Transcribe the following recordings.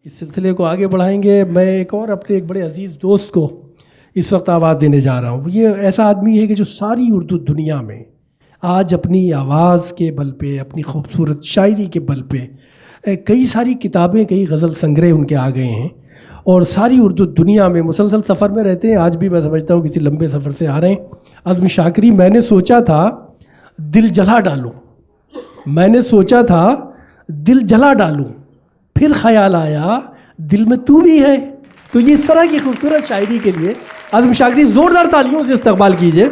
इस सिलसिले को आगे बढ़ाएंगे। मैं एक और अपने एक बड़े अजीज़ दोस्त को इस वक्त आवाज़ देने जा रहा हूँ। ये ऐसा आदमी है कि जो सारी उर्दू दुनिया में आज अपनी आवाज़ के बल पे, अपनी खूबसूरत शायरी के बल पे कई सारी किताबें, कई गज़ल संग्रह उनके आ गए हैं और सारी उर्दू दुनिया में मुसलसल सफ़र में रहते हैं। आज भी मैं समझता हूँ किसी लंबे सफ़र से आ रहे हैं। अज़्म शाकरी, मैंने सोचा था दिल जला डालूँ, मैंने सोचा था दिल जला डालूँ, फिर ख्याल आया दिल में तू भी है। तो ये इस तरह की खूबसूरत शायरी के लिए अज़्म शाकरी ज़ोरदार तालियों से इस्तकबाल कीजिए।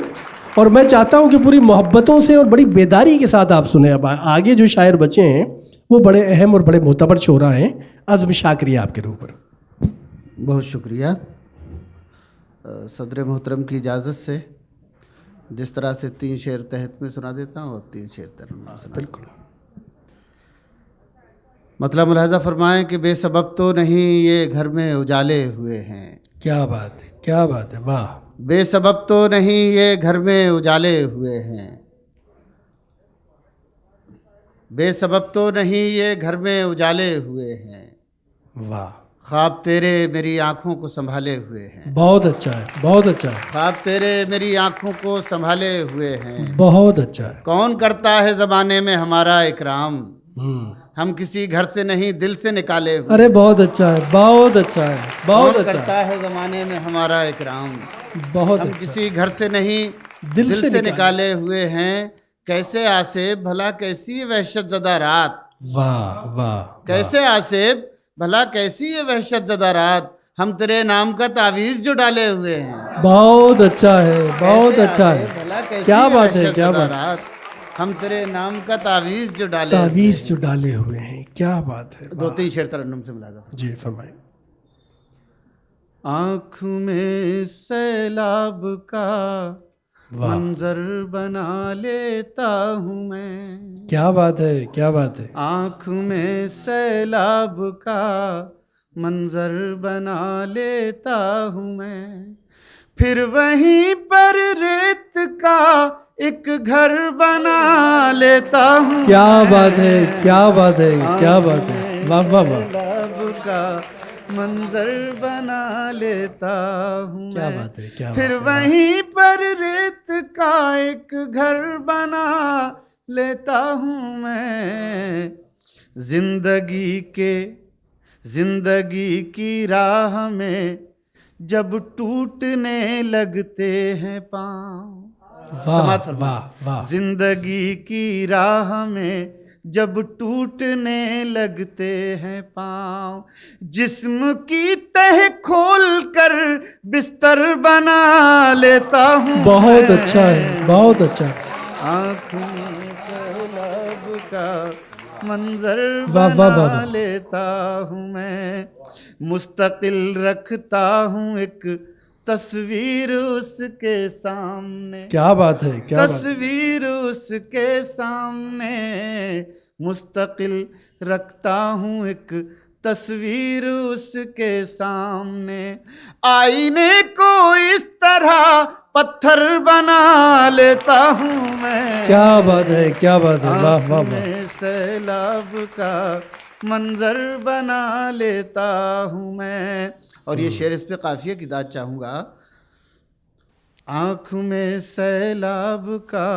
और मैं चाहता हूँ कि पूरी मोहब्बतों से और बड़ी बेदारी के साथ आप सुने। अब आगे जो शायर बचे हैं वो बड़े अहम और बड़े मोतबर शोरा हैं। अज़्म शाकरी आपके रूह पर। बहुत शुक्रिया। सदर मोहतरम की इजाज़त से जिस तरह से 3 शेर तहत में सुना देता हूँ और 3 शेर तरन में सुना। बिल्कुल। मतलब मुलाहज़ा फरमाएं कि बेसबब तो नहीं ये घर में उजाले हुए हैं। क्या बात है, क्या बात है, वाह। बेसबब तो नहीं ये घर में उजाले हुए हैं, बेसबब तो नहीं ये घर में उजाले हुए हैं, वाह। ख्वाब तेरे मेरी आँखों को संभाले हुए हैं। बहुत अच्छा है, बहुत अच्छा है। ख्वाब तेरे मेरी आँखों को संभाले हुए हैं। बहुत अच्छा है। कौन करता है ज़माने में हमारा इकराम, हम किसी घर से नहीं दिल से निकाले हुए। अरे बहुत अच्छा है, बहुत अच्छा है, बहुत कौन अच्छा करता है, है ज़माने में हमारा इकराम, बहुत हम अच्छा। किसी घर से नहीं दिल से निकाले हुए हैं। कैसे आसेब भला कैसी वहशत ज़दा रात, वाह वाह। कैसे आसेब भला कैसी ये वहशत ज़दा रात, हम तेरे नाम का तावीज़ जो डाले हुए हैं। बहुत अच्छा है, बहुत कैसे अच्छा आसेब है। भला कैसी क्या ये बात है, वहशत क्या ज़दा बात। रात, हम तेरे नाम का तावीज़ जो डाले तावीज़ जो डाले हुए हैं, क्या बात है। 2-3 शेर तरन्नुम से मिला दो। जी फरमाइए। आँखों में सैलाब का वाह, मंजर बना लेता हूँ मैं। क्या बात है, क्या बात है। आँखों में सैलाब का मंजर बना लेता हूँ मैं, फिर वहीं पर रेत का एक घर बना लेता हूँ। क्या बात है, क्या बात है, क्या बात है। वाह वाह वाह। सैलाब का मंजर बना लेता हूँ क्या मैं, बात है, क्या फिर बात है। वहीं पर रेत का एक घर बना लेता हूँ मैं। जिंदगी की राह में जब टूटने लगते हैं पाँव। वाह वाह वाह। जिंदगी की राह में जब टूटने लगते हैं पाँव, जिस्म की तह खोल कर बिस्तर बना लेता हूँ। बहुत अच्छा है, बहुत अच्छा है। आँखों में सैलाब का मंजर वाह वाह वाह बना वाह। लेता हूँ मैं। मुस्तकिल रखता हूँ एक तस्वीर उसके सामने। क्या बात है, क्या बात है। तस्वीर उसके सामने मुस्तकिल रखता हूँ एक तस्वीर उसके सामने। आईने को इस तरह पत्थर बना लेता हूँ मैं। क्या बात है, क्या बात है। वाह वाह वाह। सैलाब का मंजर बना लेता हूँ मैं। और ये शेर इस पे काफिया की दाद चाहूँगा। आँख में सैलाब का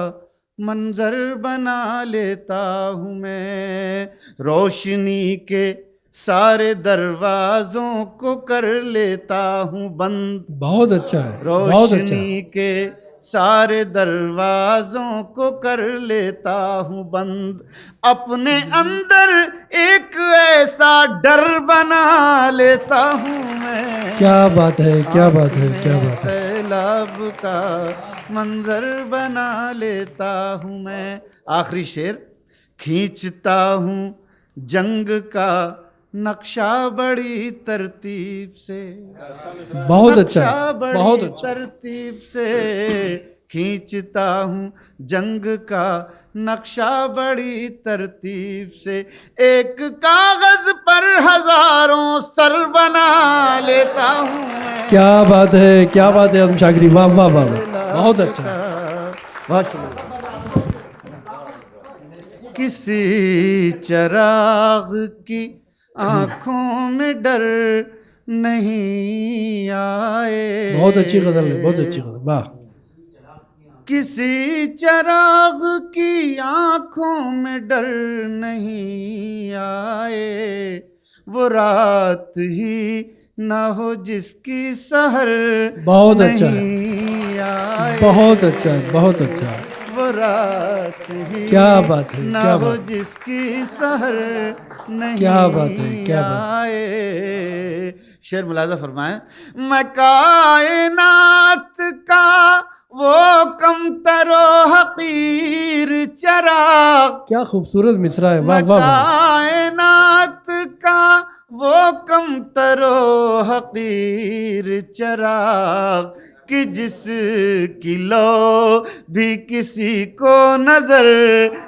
मंजर बना लेता हूँ मैं, रोशनी के सारे दरवाज़ों को कर लेता हूँ बंद। बहुत अच्छा है, बहुत अच्छा। रोशनी के सारे दरवाज़ों को कर लेता हूँ बंद, अपने अंदर एक ऐसा डर बना लेता हूँ मैं। क्या बात है, क्या बात है, क्या बात है। सैलाब का मंजर बना लेता हूँ मैं। आखिरी शेर। खींचता हूँ जंग का नक्शा बड़ी तरतीब से। बहुत अच्छा, बहुत तरतीब से खींचता हूँ जंग का नक्शा बड़ी तरतीब से। एक कागज पर हजारों सर बना लेता हूँ मैं। क्या बात है, क्या बात है अज़्म शाकरी। वाह वाह वाह, बहुत अच्छा। बहुत शुक्रिया। किसी चराग की आंखों में डर नहीं आए। बहुत अच्छी गजल है, बहुत अच्छी गजल, वाह। किसी चराग की आंखों में डर नहीं आए, वो रात ही ना हो जिसकी सहर बहुत अच्छा है, नहीं आए। बहुत अच्छा है, बहुत अच्छा है। वो रात ही क्या बात है, ना क्या हो बात, जिसकी सहर नहीं क्या बात है, क्या बात। आए। शेर मुलाजा फरमाए, मैं कायनात का वो कम तरो हकीर चराग, क्या खूबसूरत मिसरा है, वाह मैं वाह वाह। कायनात का वो कम तरो हकीर चराग, कि जिसकी लो भी किसी को नजर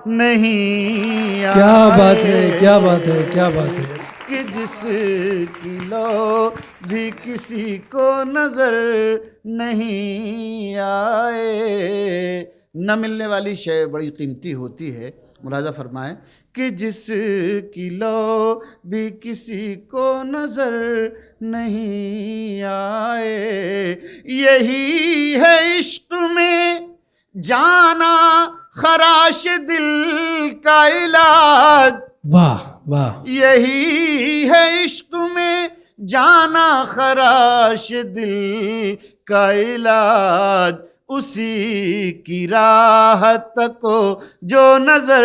नहीं आए। क्या बात है, क्या बात है, क्या बात है। कि जिसकी लो भी किसी को नजर नहीं आए। न मिलने वाली शय बड़ी कीमती होती है। मुलाजा फरमाएं कि जिसकी लो भी किसी को नजर नहीं आए, यही है इश्क में जाना खराश दिल का इलाज। वाह वाह, यही है इश्क में जाना खराश दिल का इलाज, उसी की राहत को जो नजर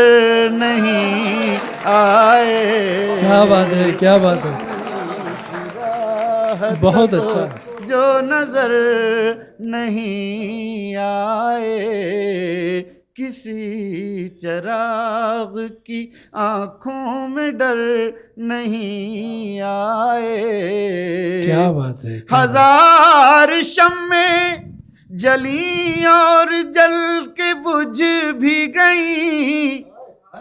नहीं आए। क्या बात है, क्या बात है, राहत बहुत को अच्छा। जो नजर नहीं आए, किसी चराग की आंखों में डर नहीं आए। क्या बात है, क्या बात। हजार शम्में जली और जल के बुझ भी गई,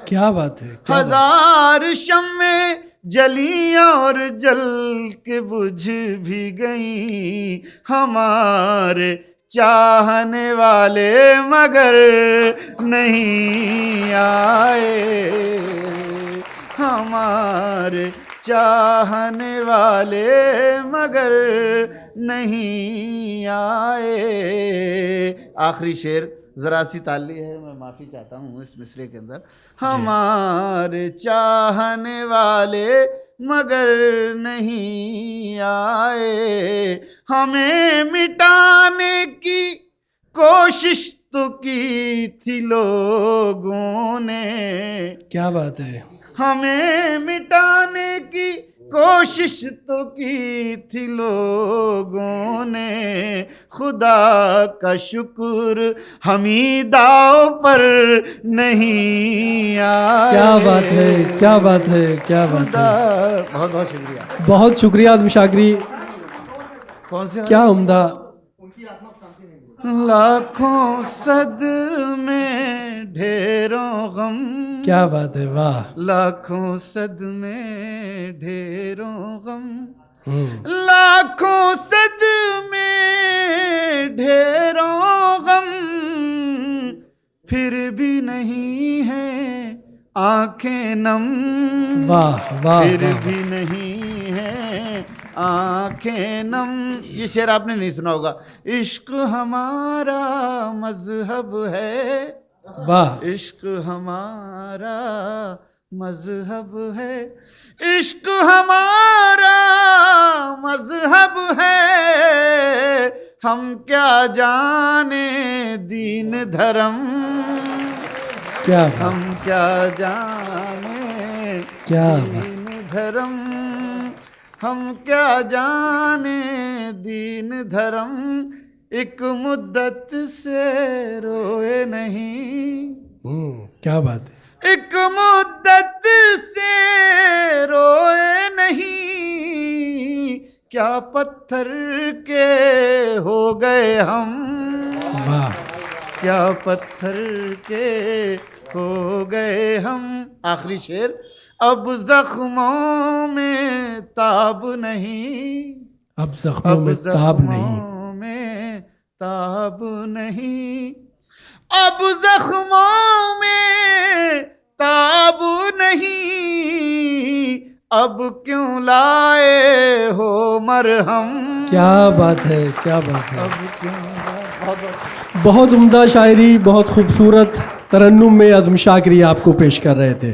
क्या बात है, क्या बात। हजार शम्में जली और जल के बुझ भी गई, हमारे चाहने वाले मगर नहीं आए। हमारे चाहने वाले मगर नहीं आए। आखिरी शेर ज़रा सी ताली है, मैं माफ़ी चाहता हूँ इस मिसरे के अंदर। हमारे चाहने वाले मगर नहीं आए, हमें मिटाने की कोशिश तो की थी लोगों ने। क्या बात है, हमें मिटाने की कोशिश तो की थी लोगों ने, खुदा का शुक्र हम ही दाव पर नहीं आए। क्या बात है, क्या बात है, क्या बात खुदा, है। बहुत बहुत शुक्रिया। बहुत शुक्रिया आज़म शागरी, कौन से क्या उम्दा। लाखों सद में ढेरों गम, क्या बात है, वाह। लाखों सद में ढेरों गम, लाखों सद में ढेरों गम, फिर भी नहीं है आंखें नम। वाह वाह, फिर वाह, भी नहीं है आंखें नम। ये शेर आपने नहीं सुना होगा। इश्क हमारा मजहब है, वाह। इश्क हमारा मजहब है, इश्क हमारा मजहब है, हम क्या जाने दीन धर्म। क्या बात, हम क्या जाने क्या बात। दीन धर्म, हम क्या जाने दीन धर्म, एक मुद्दत से रोए नहीं, क्या बात है। एक मुद्दत से रोए नहीं, क्या पत्थर के हो गए हम। वाह, क्या पत्थर के हो गए हम। आखिरी शेर, अब जख्मों में ताब नहीं, अब जख्मों में ताब नहीं, जख्मों में ताब नहीं, अब जख्मों में ताब नहीं, अब क्यों लाए हो मरहम। क्या बात है, क्या बात है। अब क्यों लाए। बहुत उम्दा शायरी, बहुत खूबसूरत तरन्नुम में आज़म शाकरी आपको पेश कर रहे थे।